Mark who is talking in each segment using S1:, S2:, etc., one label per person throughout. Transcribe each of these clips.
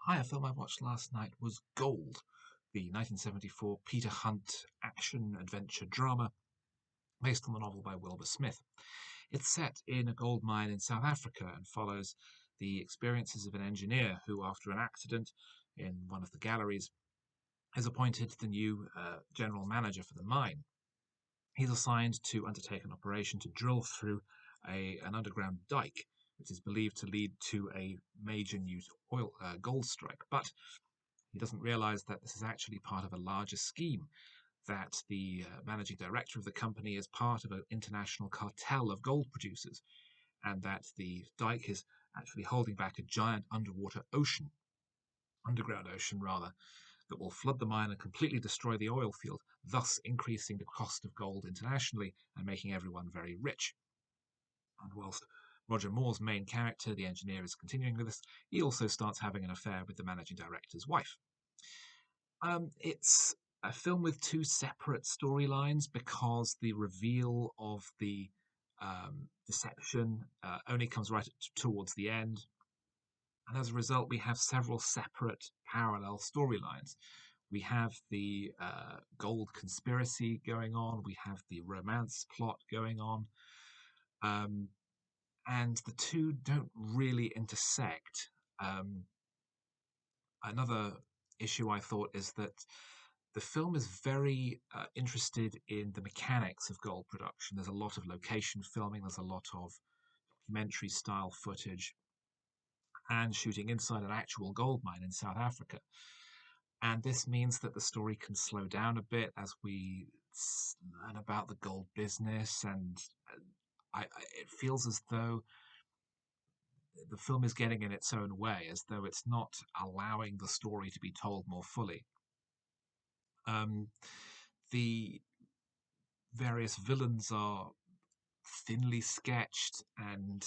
S1: Hi, a film I watched last night was Gold, the 1974 Peter Hunt action-adventure drama based on the novel by Wilbur Smith. It's set in a gold mine in South Africa and follows the experiences of an engineer who, after an accident in one of the galleries, is appointed the new general manager for the mine. He's assigned to undertake an operation to drill through an underground dike, which is believed to lead to a major new gold strike. But he doesn't realize that this is actually part of a larger scheme, that the managing director of the company is part of an international cartel of gold producers, and that the dike is actually holding back a giant underground ocean rather, that will flood the mine and completely destroy the oil field, thus increasing the cost of gold internationally and making everyone very rich. And whilst Roger Moore's main character, the engineer, is continuing with this, he also starts having an affair with the managing director's wife. It's a film with two separate storylines because the reveal of the deception only comes right towards the end. And as a result, we have several separate parallel storylines. We have the gold conspiracy going on, we have the romance plot going on, and the two don't really intersect. Another issue I thought is that the film is very interested in the mechanics of gold production. There's a lot of location filming, there's a lot of documentary style footage, and shooting inside an actual gold mine in South Africa. And this means that the story can slow down a bit as we learn about the gold business, and it feels as though the film is getting in its own way, as though it's not allowing the story to be told more fully. Um, the various villains are thinly sketched and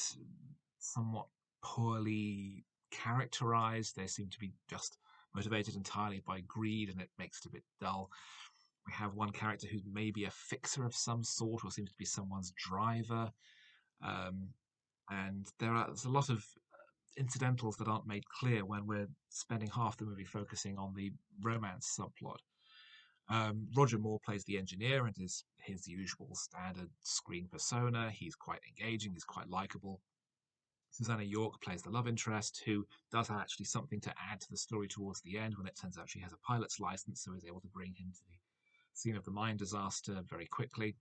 S1: somewhat poorly characterized. They seem to be just motivated entirely by greed, and it makes it a bit dull. We have one character who's maybe a fixer of some sort, or seems to be someone's driver. Um, and there's a lot of incidentals that aren't made clear when we're spending half the movie focusing on the romance subplot. Roger Moore plays the engineer and is his usual standard screen persona. He's quite engaging, he's quite likable. Susannah York plays the love interest, who does have actually something to add to the story towards the end when it turns out she has a pilot's license, so is able to bring him to the scene of the mine disaster very quickly.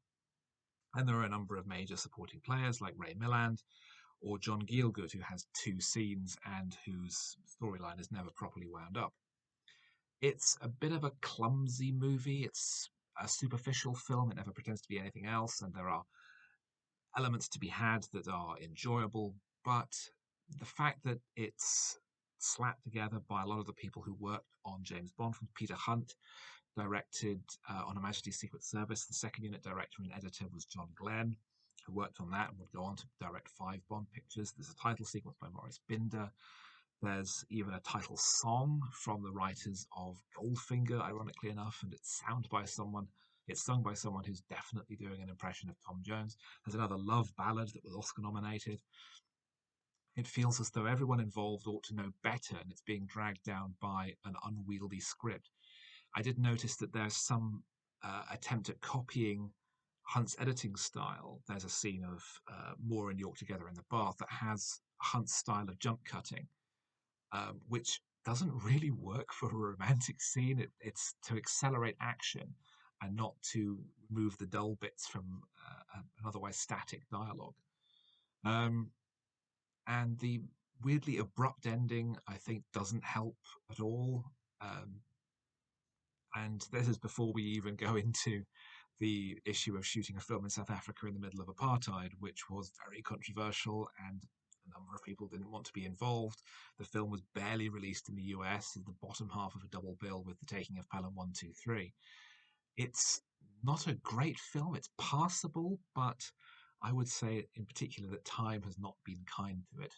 S1: And there are a number of major supporting players like Ray Milland or John Gielgud, who has two scenes and whose storyline is never properly wound up. It's a bit of a clumsy movie. It's a superficial film. It never pretends to be anything else, and there are elements to be had that are enjoyable, but the fact that it's slapped together by a lot of the people who worked on James Bond, from Peter Hunt, directed on Her Majesty's Secret Service. The second unit director and editor was John Glenn, who worked on that and would go on to direct 5 Bond pictures. There's a title sequence by Maurice Binder. There's even a title song from the writers of Goldfinger, ironically enough, and it's sung by someone who's definitely doing an impression of Tom Jones. There's another love ballad that was Oscar nominated. It feels as though everyone involved ought to know better, and it's being dragged down by an unwieldy script. I did notice that there's some attempt at copying Hunt's editing style. There's a scene of Moore and York together in the bath that has Hunt's style of jump cutting, which doesn't really work for a romantic scene. It's to accelerate action and not to remove the dull bits from an otherwise static dialogue. Um, and the weirdly abrupt ending, I think, doesn't help at all. Um, and this is before we even go into the issue of shooting a film in South Africa in the middle of apartheid, which was very controversial, and a number of people didn't want to be involved. The film was barely released in the US, at the bottom half of a double bill with The Taking of Pelham 123. It's not a great film, it's passable, but I would say in particular that time has not been kind to it.